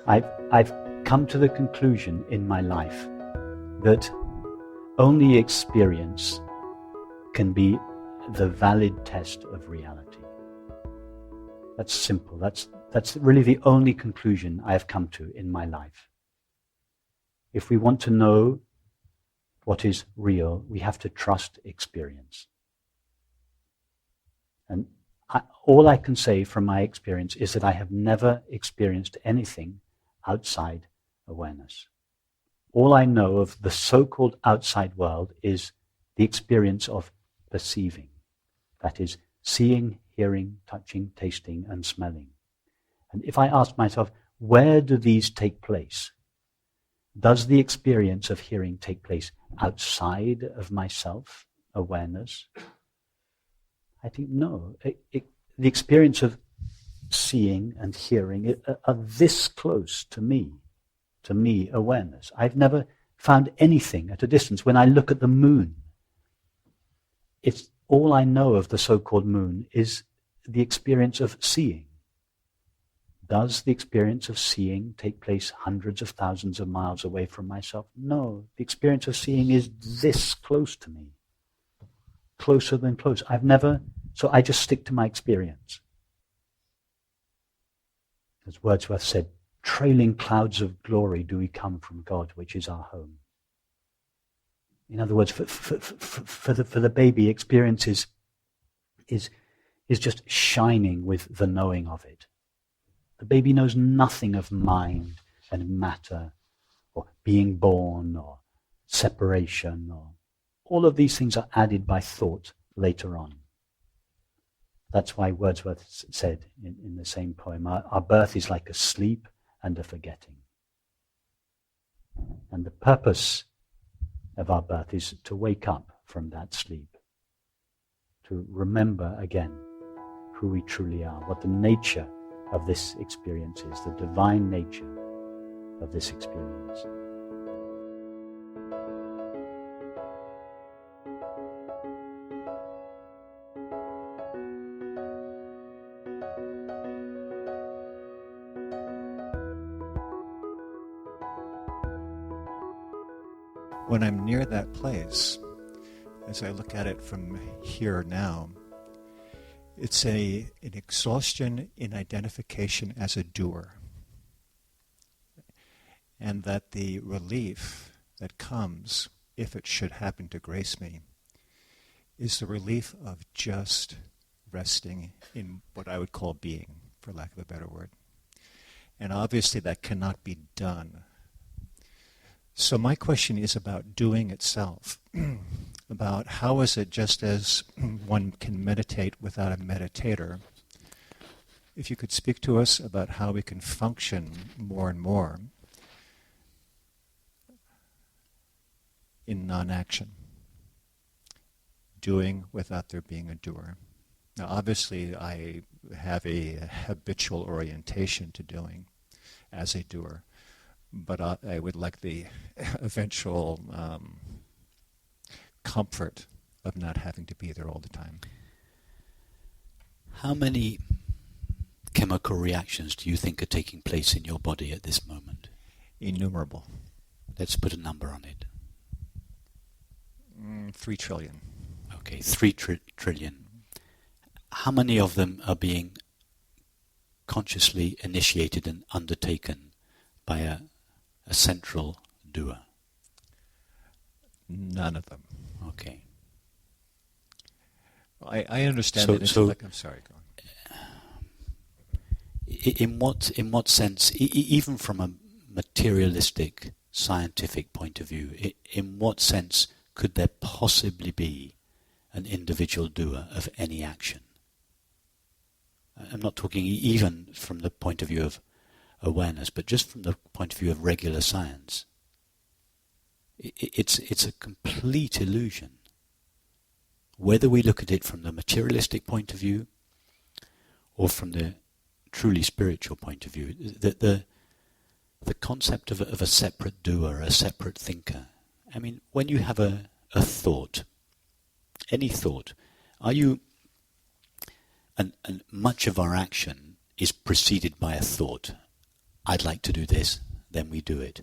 I've come to the conclusion in my life that only experience can be the valid test of reality. That's simple. That's really the only conclusion I have come to in my life. If we want to know what is real, we have to trust experience. And all I can say from my experience is that I have never experienced anything outside awareness. All I know of the so-called outside world is the experience of perceiving. That is, seeing, hearing, touching, tasting, and smelling. And if I ask myself, where do these take place? Does the experience of hearing take place outside of myself, awareness? I think no. The experience of seeing and hearing are this close to me, awareness. I've never found anything at a distance. When I look at the moon, it's all I know of the so-called moon is the experience of seeing. Does the experience of seeing take place hundreds of thousands of miles away from myself? No. The experience of seeing is this close to me. Closer than close. So I just stick to my experience. As Wordsworth said, trailing clouds of glory do we come from God, which is our home. In other words, for the baby, experience is just shining with the knowing of it. The baby knows nothing of mind and matter, or being born, or separation, or all of these things are added by thought later on. That's why Wordsworth said in the same poem, our birth is like a sleep and a forgetting. And the purpose of our birth is to wake up from that sleep, to remember again who we truly are, what the nature of this experience is, the divine nature of this experience. When I'm near that place, as I look at it from here now, it's an exhaustion in identification as a doer. And that the relief that comes, if it should happen to grace me, is the relief of just resting in what I would call being, for lack of a better word. And obviously that cannot be done. So my question is about doing itself, about how is it just as one can meditate without a meditator. If you could speak to us about how we can function more and more in non-action, doing without there being a doer. Now obviously I have a habitual orientation to doing as a doer. But I would like the eventual comfort of not having to be there all the time. How many chemical reactions do you think are taking place in your body at this moment? Innumerable. Let's put a number on it. 3 trillion. Okay, 3 trillion. How many of them are being consciously initiated and undertaken by a central doer? None of them. Okay. I understand that. I'm sorry, go on. In what sense, even from a materialistic, scientific point of view, in what sense could there possibly be an individual doer of any action? I'm not talking even from the point of view of awareness, but just from the point of view of regular science. It's a complete illusion. Whether we look at it from the materialistic point of view or from the truly spiritual point of view, the concept of a separate doer, a separate thinker. I mean, when you have a thought, any thought, are you, and much of our action is preceded by a thought. I'd like to do this, then we do it.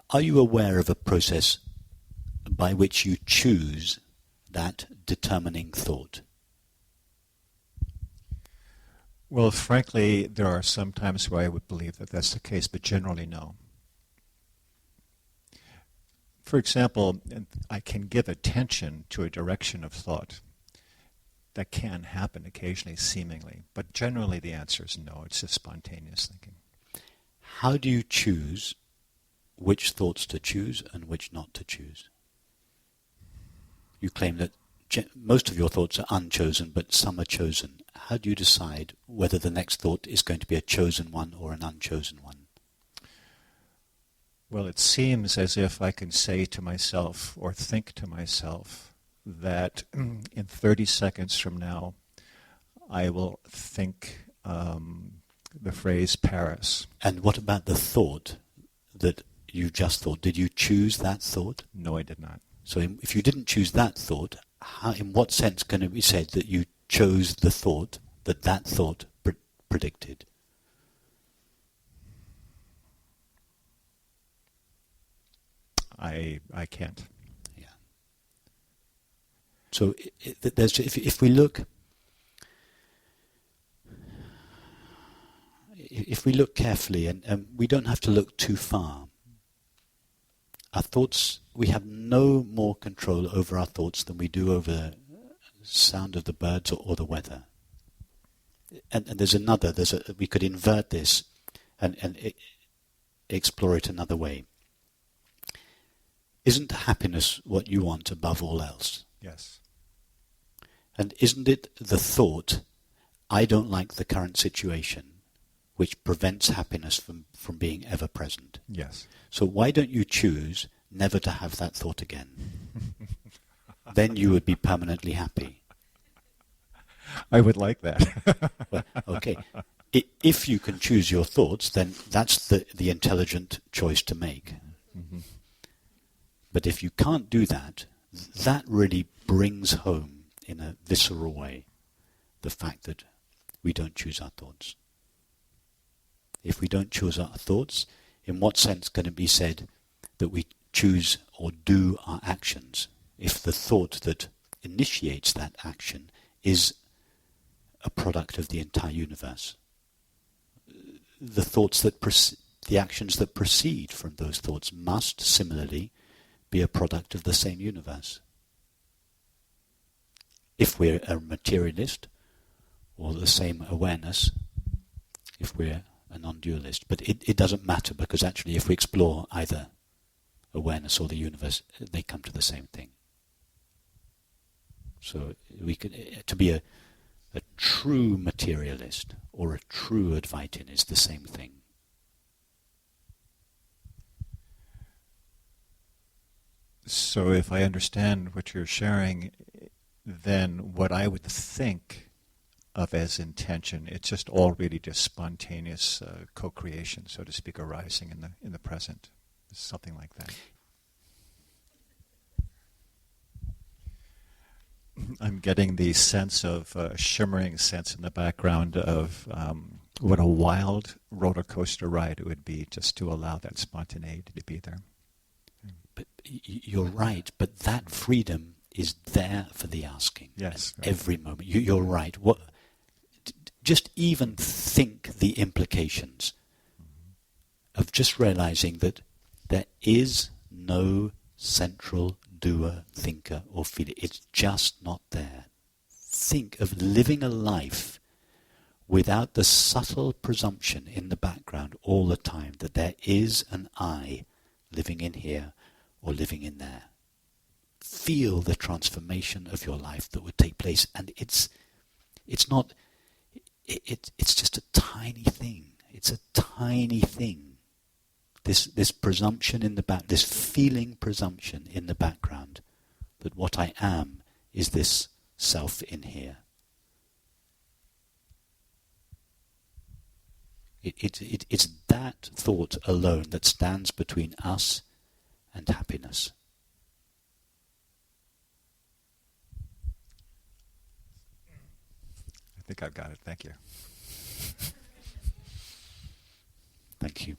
Are you aware of a process by which you choose that determining thought? Well, frankly, there are some times where I would believe that that's the case, but generally no. For example, I can give attention to a direction of thought. That can happen occasionally, seemingly, but generally the answer is no. It's just spontaneous thinking. How do you choose which thoughts to choose and which not to choose? You claim that most of your thoughts are unchosen, but some are chosen. How do you decide whether the next thought is going to be a chosen one or an unchosen one? Well, it seems as if I can say to myself or think to myself that in 30 seconds from now I will think the phrase Paris. And what about the thought that you just thought? Did you choose that thought? No, I did not. So if you didn't choose that thought, in what sense can it be said that you chose the thought that thought predicted? I can't. Yeah. So if we look carefully, and we don't have to look too far, our thoughts, we have no more control over our thoughts than we do over the sound of the birds or the weather. And we could invert this and explore it another way. Isn't happiness what you want above all else? Yes. And isn't it the thought, I don't like the current situation, which prevents happiness from being ever present? Yes. So why don't you choose never to have that thought again? Then you would be permanently happy. I would like that. Well, okay. If you can choose your thoughts, then that's the intelligent choice to make. Mm-hmm. But if you can't do that, that really brings home in a visceral way the fact that we don't choose our thoughts. If we don't choose our thoughts, in what sense can it be said that we choose or do our actions if the thought that initiates that action is a product of the entire universe? The thoughts the actions that proceed from those thoughts must similarly be a product of the same universe. If we're a materialist, or the same awareness, if we're a non-dualist. But it doesn't matter, because actually if we explore either awareness or the universe, they come to the same thing. So to be a true materialist or a true Advaitin is the same thing. So if I understand what you're sharing, then what I would think of as intention, it's just all really just spontaneous co-creation, so to speak, arising in the present. Something like that. I'm getting the sense of shimmering sense in the background of what a wild roller coaster ride it would be just to allow that spontaneity to be there. But you're right, but that freedom is there for the asking. Yes. At every moment. You're right. Just even think the implications of just realizing that there is no central doer, thinker, or feeler. It's just not there. Think of living a life without the subtle presumption in the background all the time that there is an I living in here or living in there. Feel the transformation of your life that would take place, and it's just a tiny thing. It's a tiny thing. This presumption in the back, this feeling presumption in the background that what I am is this self in here. It's that thought alone that stands between us and happiness. I think I've got it. Thank you. Thank you.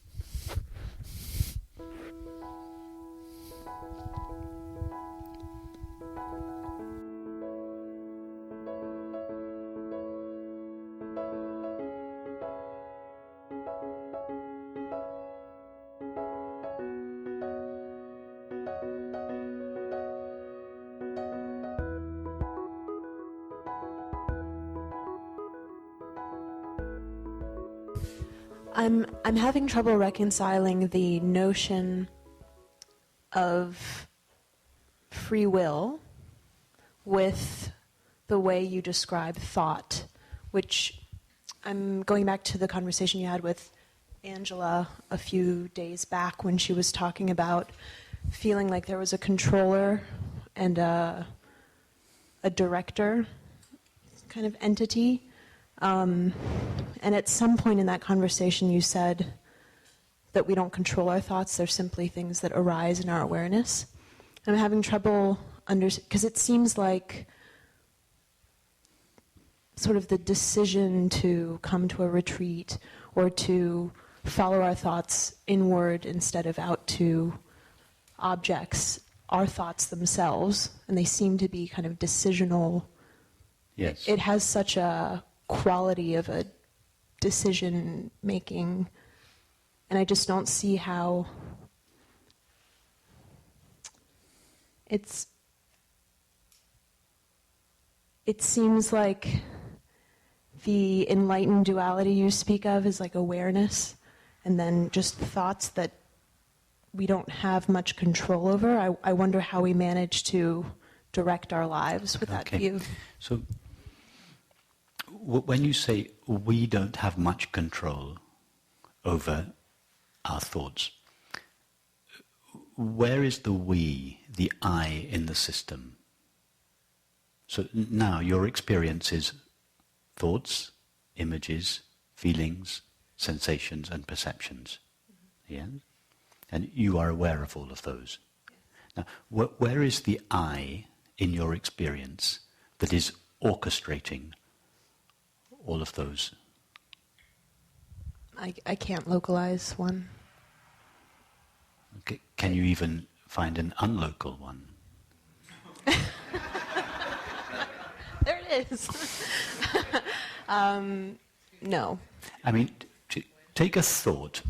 I'm having trouble reconciling the notion of free will with the way you describe thought, which I'm going back to the conversation you had with Angela a few days back when she was talking about feeling like there was a controller and a director kind of entity. And at some point in that conversation you said that we don't control our thoughts, they're simply things that arise in our awareness. I'm having trouble because it seems like sort of the decision to come to a retreat or to follow our thoughts inward instead of out to objects, our thoughts themselves, and they seem to be kind of decisional. Yes. It has such a quality of a decision making, and I just don't see how it seems like the enlightened duality you speak of is like awareness and then just thoughts that we don't have much control over. I wonder how we manage to direct our lives with that view. So when you say we don't have much control over our thoughts, where is the we, the I in the system? So now your experience is thoughts, images, feelings, sensations and perceptions. Yeah? And you are aware of all of those. Now, where is the I in your experience that is orchestrating all of those? I can't localize one. Okay. Can you even find an unlocal one? There it is. No. I mean, take a thought.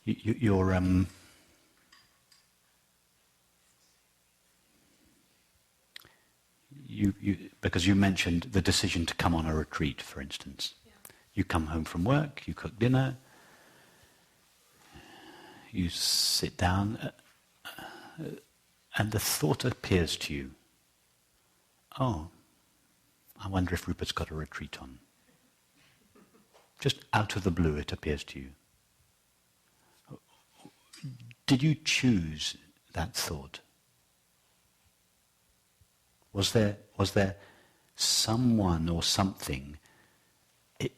You're because you mentioned the decision to come on a retreat, for instance. Yeah. You come home from work, you cook dinner, you sit down, and the thought appears to you, oh, I wonder if Rupert's got a retreat on. Just out of the blue it appears to you. Did you choose that thought? Was there someone or something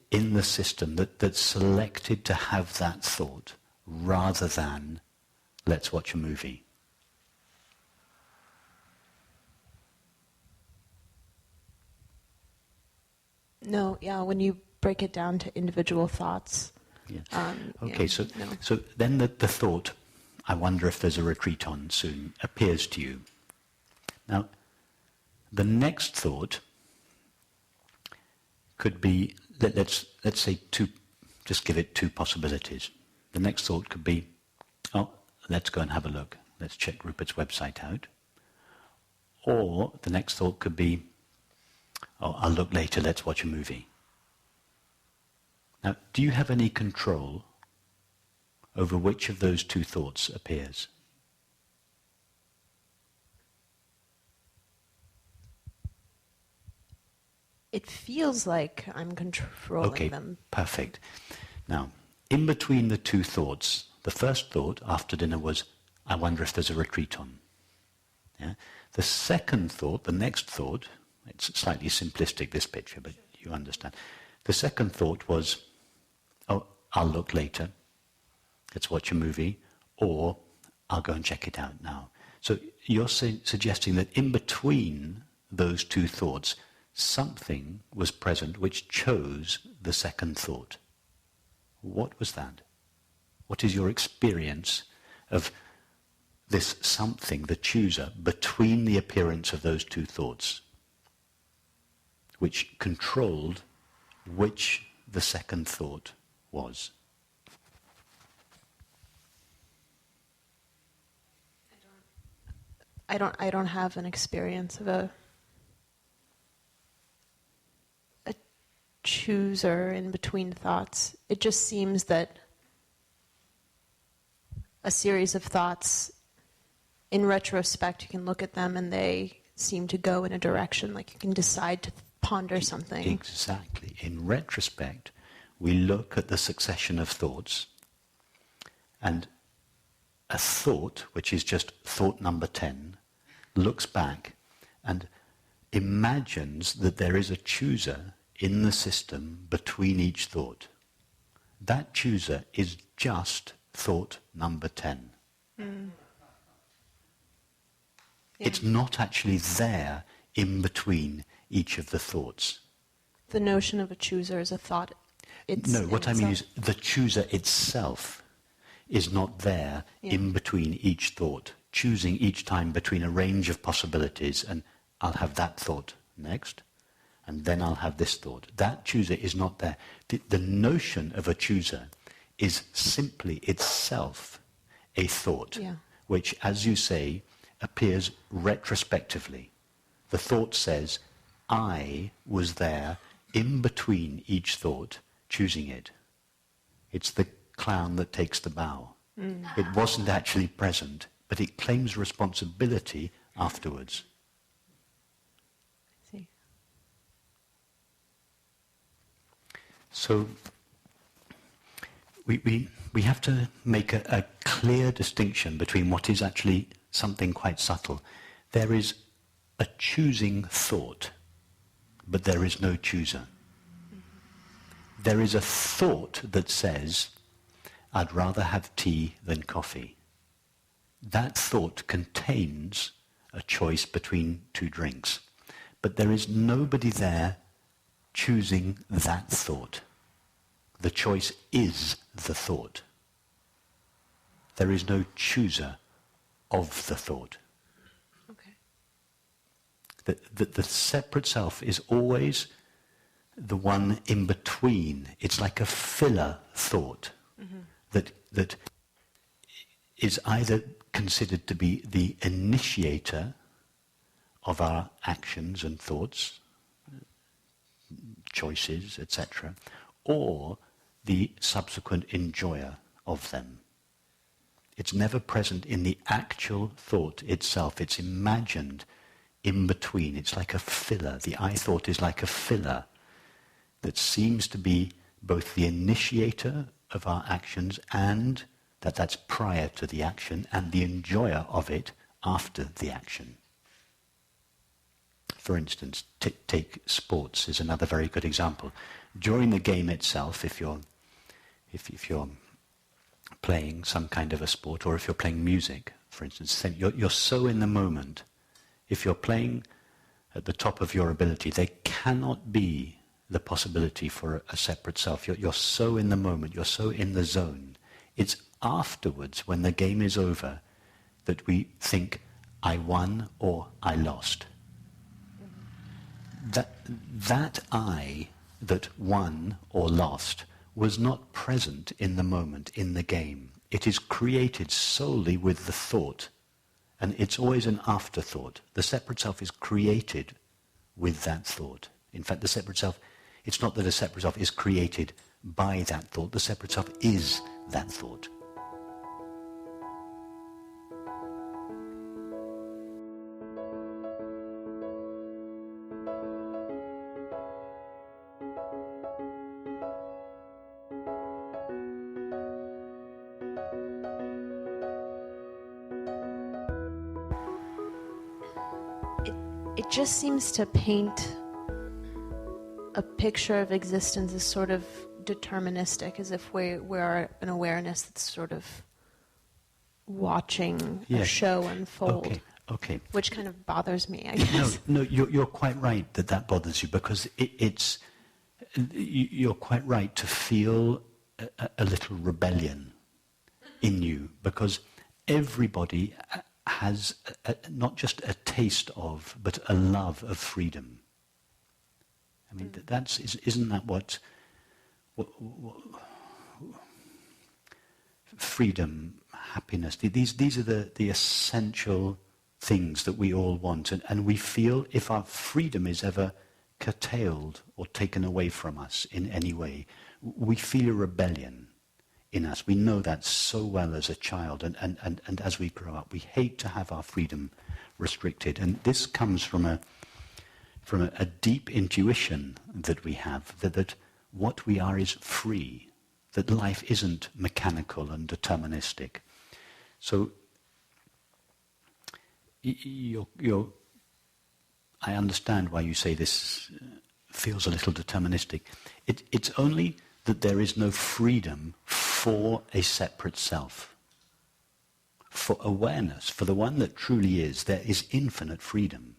in the system that selected to have that thought rather than let's watch a movie? No, yeah, when you break it down to individual thoughts. Yeah. Okay, yeah, no. so then the thought, I wonder if there's a retreat on soon, appears to you. Now, the next thought could be, let's say just give it two possibilities. The next thought could be, oh, let's go and have a look. Let's check Rupert's website out. Or the next thought could be, oh, I'll look later, let's watch a movie. Now, do you have any control over which of those two thoughts appears? It feels like I'm controlling them. Okay, perfect. Now, in between the two thoughts, the first thought after dinner was, I wonder if there's a retreat on. Yeah? The second thought, the next thought, it's slightly simplistic, this picture, but you understand. The second thought was, oh, I'll look later, let's watch a movie, or I'll go and check it out now. So you're suggesting that in between those two thoughts, something was present which chose the second thought. What was that? What is your experience of this something, the chooser, between the appearance of those two thoughts, which controlled which the second thought was? I don't have an experience of a chooser in between thoughts. It just seems that a series of thoughts, in retrospect, you can look at them and they seem to go in a direction, like you can decide to ponder something. Exactly. In retrospect, we look at the succession of thoughts, and a thought, which is just thought number 10, looks back and imagines that there is a chooser in the system between each thought. That chooser is just thought number 10. Mm. Yeah. It's not actually there in between each of the thoughts. The notion of a chooser is a thought. No, what I mean is the chooser itself is not there in between each thought, choosing each time between a range of possibilities, and I'll have that thought next, and then I'll have this thought. That chooser is not there. The notion of a chooser is simply itself a thought, which, as you say, appears retrospectively. The thought says, I was there in between each thought, choosing it. It's the clown that takes the bow. It wasn't actually present, but it claims responsibility afterwards. I see. So we have to make a clear distinction between what is actually something quite subtle. There is a choosing thought, but there is no chooser. There is a thought that says, I'd rather have tea than coffee. That thought contains a choice between two drinks, but there is nobody there choosing that thought. The choice is the thought. There is no chooser of the thought. Okay. The separate self is always the one in between. It's like a filler thought that is either considered to be the initiator of our actions and thoughts, choices, etc., or the subsequent enjoyer of them. It's never present in the actual thought itself. It's imagined in between. It's like a filler. The I thought is like a filler that seems to be both the initiator of our actions and that's prior to the action, and the enjoyer of it after the action. For instance, take sports is another very good example. During the game itself, if you're playing some kind of a sport, or if you're playing music, for instance, you're so in the moment. If you're playing at the top of your ability, there cannot be the possibility for a separate self. You're so in the moment, you're so in the zone. It's afterwards, when the game is over, that we think, I won or I lost. That I that won or lost was not present in the moment, in the game. It is created solely with the thought, and it's always an afterthought. The separate self is created with that thought. In fact, the separate self, it's not that a separate self is created by that thought. The separate self is that thought. It just seems to paint a picture of existence as sort of deterministic, as if we are an awareness that's sort of watching a show unfold. Okay. Which kind of bothers me, I guess. No, you're quite right that bothers you, because you're quite right to feel a little rebellion in you, because everybody has not just a taste of, but a love of freedom. I mean, isn't that what freedom, happiness, these are the essential things that we all want, and we feel if our freedom is ever curtailed or taken away from us in any way, we feel a rebellion in us. We know that so well as a child, and as we grow up, we hate to have our freedom restricted. And this comes from a deep intuition that we have, that what we are is free, that life isn't mechanical and deterministic. So I understand why you say this feels a little deterministic. It's only that there is no freedom for a separate self. For awareness, for the one that truly is, there is infinite freedom.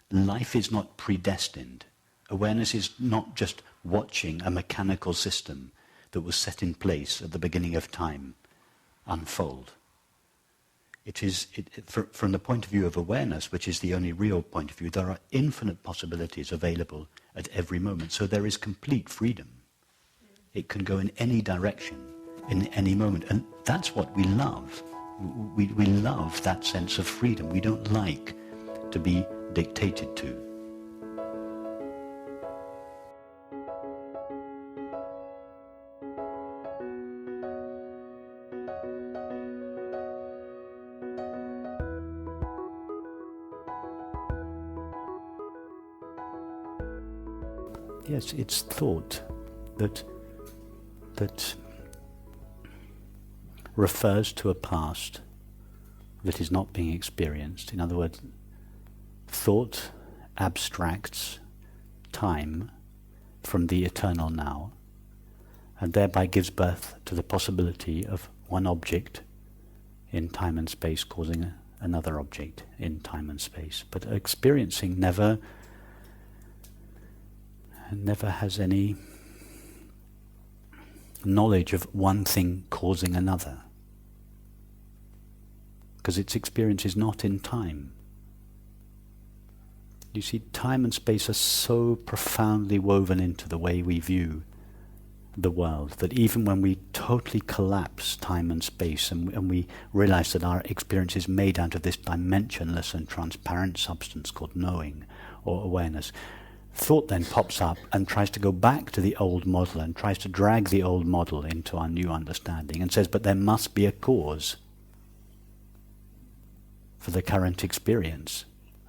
Life is not predestined. Awareness is not just watching a mechanical system that was set in place at the beginning of time unfold. It is, from the point of view of awareness, which is the only real point of view, there are infinite possibilities available at every moment. So there is complete freedom. It can go in any direction, in any moment. And that's what we love. We love that sense of freedom. We don't like to be dictated to. Yes, it's thought that refers to a past that is not being experienced. In other words, thought abstracts time from the eternal now, and thereby gives birth to the possibility of one object in time and space causing another object in time and space. But experiencing never has any knowledge of one thing causing another, because its experience is not in time. You see, time and space are so profoundly woven into the way we view the world that even when we totally collapse time and space and we realize that our experience is made out of this dimensionless and transparent substance called knowing or awareness, thought then pops up and tries to go back to the old model and tries to drag the old model into our new understanding and says, but there must be a cause for the current experience.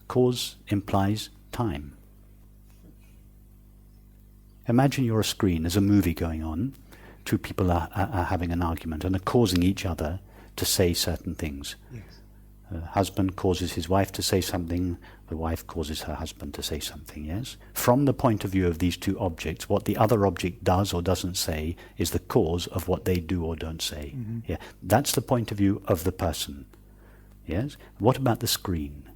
Cause implies time. Imagine you're a screen, there's a movie going on, two people are having an argument and are causing each other to say certain things. Yes. The husband causes his wife to say something, the wife causes her husband to say something, yes? From the point of view of these two objects, what the other object does or doesn't say is the cause of what they do or don't say. Mm-hmm. Yeah, that's the point of view of the person, yes? What about the screen?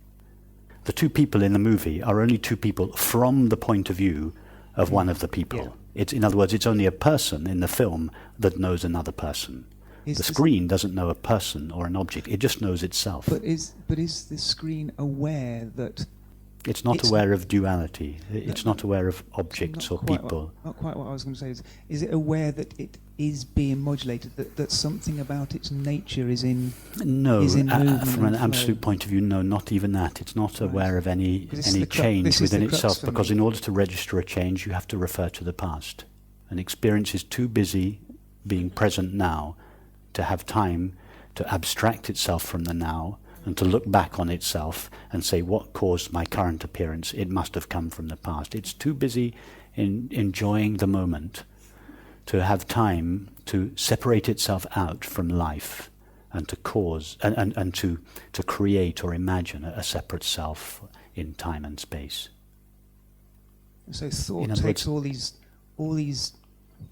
The two people in the movie are only two people from the point of view of one of the people. Yeah. It's, in other words, it's only a person in the film that knows another person. The screen doesn't know a person or an object, it just knows itself. But is the screen aware that... It's not aware of duality, it's not aware of objects or people. Not quite what I was going to say. Is it aware that it is being modulated, that something about its nature is in... No, from an absolute point of view, no, not even that. It's not aware of any change within itself, because in order to register a change, you have to refer to the past. An experience is too busy being present now to have time to abstract itself from the now and to look back on itself and say, what caused my current appearance? It must have come from the past. It's too busy in enjoying the moment to have time to separate itself out from life and to cause and to create or imagine a separate self in time and space. So thought takes all these,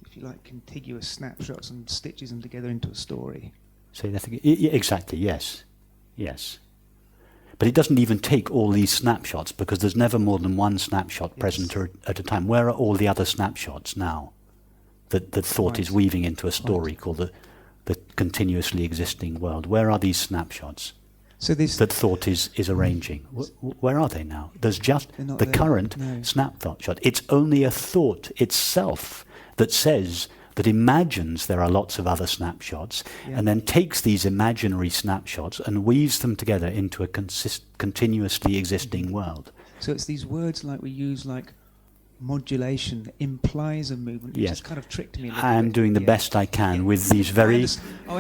if you like, contiguous snapshots and stitches them together into a story. Say that again. Exactly, yes. Yes. But it doesn't even take all these snapshots, because there's never more than one snapshot present at a time. Where are all the other snapshots now that thought is weaving into a story called continuously existing world? Where are these snapshots So this that thought is arranging? Where are they now? There's just the current snapshot. It's only a thought itself that says, that imagines there are lots of other snapshots, and then takes these imaginary snapshots and weaves them together into a continuously existing world. So it's these words like we use, like modulation, that implies a movement, which has kind of tricked me a little bit. I'm doing the best I can with these very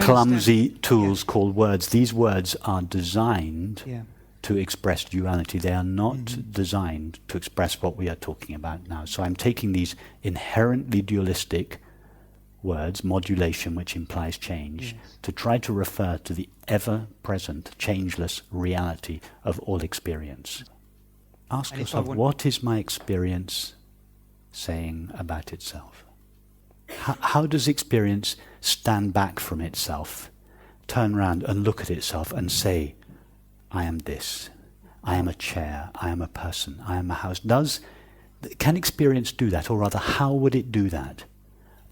clumsy tools called words. These words are designed to express duality. They are not designed to express what we are talking about now. So I'm taking these inherently dualistic words, modulation, which implies change, to try to refer to the ever-present, changeless reality of all experience. Ask yourself, what is my experience saying about itself? How does experience stand back from itself, turn around and look at itself and say, I am this, I am a chair, I am a person, I am a house? Can experience do that, or rather, how would it do that?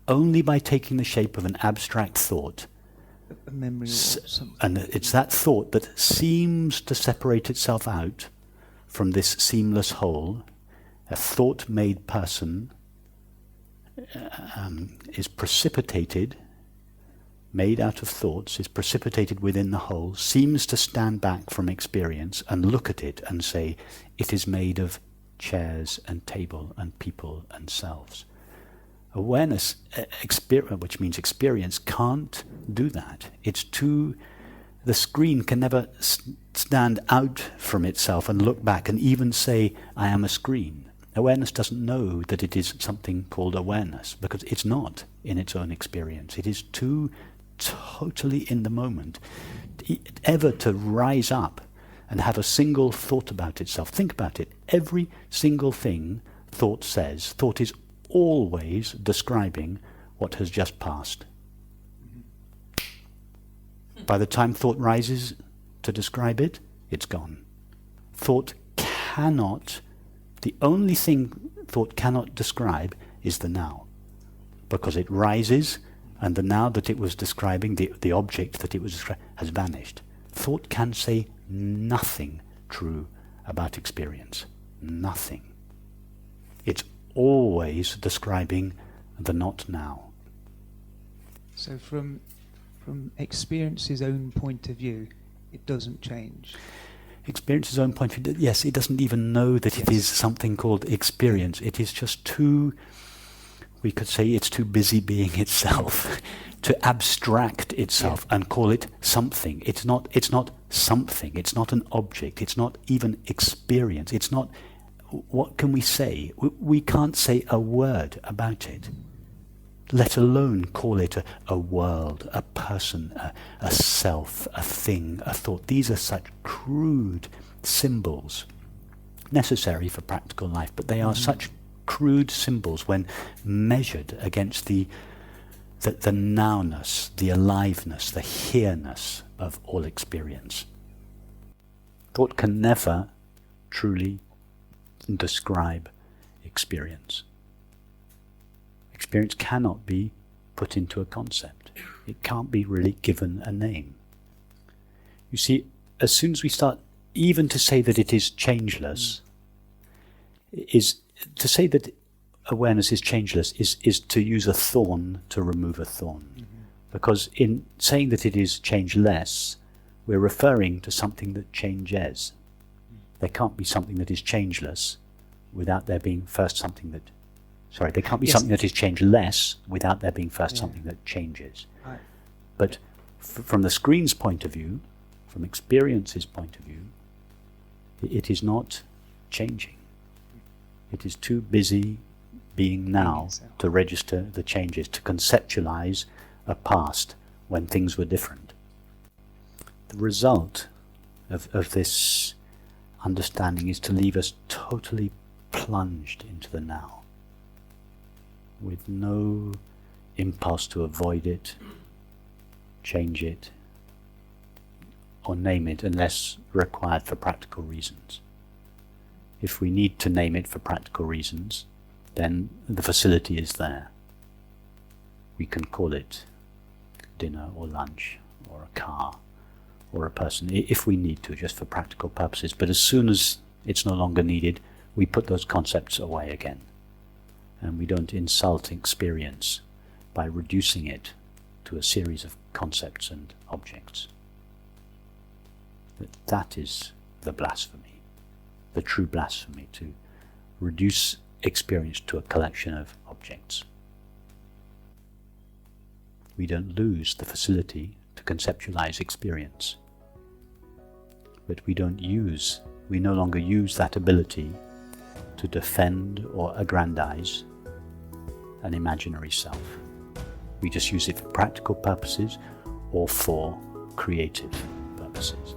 Only by taking the shape of an abstract thought. A memory or something. And it's that thought that seems to separate itself out from this seamless whole. A thought-made person is precipitated, made out of thoughts, is precipitated within the whole, seems to stand back from experience and look at it and say, it is made of chairs and table and people and selves. Awareness, which means experience, can't do that. The screen can never stand out from itself and look back and even say, I am a screen. Awareness doesn't know that it is something called awareness, because it's not in its own experience. It is too totally in the moment ever to rise up and have a single thought about itself. Think about it. Every single thing thought says, thought is always describing what has just passed. By the time thought rises to describe it, it's gone. Thought cannot, the only thing thought cannot describe is the now, because it rises and the now that it was describing, the object that it was describing, has vanished. Thought can say nothing true about experience. Nothing. It's always describing the not now. So from experience's own point of view, it doesn't change. Experience's own point of view, yes, it doesn't even know that it is something called experience. It is just too, we could say it's too busy being itself to abstract itself and call it something. It's not something, it's not an object, it's not even experience, it's not. What can we say? We can't say a word about it, let alone call it a world, a person, a self, a thing, a thought. These are such crude symbols, necessary for practical life, but they are such crude symbols when measured against the nowness, the aliveness, the here-ness of all experience. Thought can never truly describe experience. Experience cannot be put into a concept. It can't be really given a name. You see, as soon as we start even to say that it is changeless, is to say that awareness is changeless is to use a thorn to remove a thorn. Because in saying that it is changeless, we're referring to something that changes. There can't be something that is changeless without there being first something that... Sorry, there can't be something that is changeless without there being first something that changes. Right. But from the screen's point of view, from experience's point of view, it is not changing. It is too busy being now to register the changes, to conceptualize a past when things were different. The result of this understanding is to leave us totally plunged into the now, with no impulse to avoid it, change it, or name it unless required for practical reasons. If we need to name it for practical reasons, then the facility is there. We can call it dinner or lunch or a car or a person, if we need to, just for practical purposes. But as soon as it's no longer needed, we put those concepts away again. And we don't insult experience by reducing it to a series of concepts and objects. That is the blasphemy, the true blasphemy, to reduce experience to a collection of objects. We don't lose the facility to conceptualize experience, but we no longer use that ability to defend or aggrandize an imaginary self. We just use it for practical purposes or for creative purposes.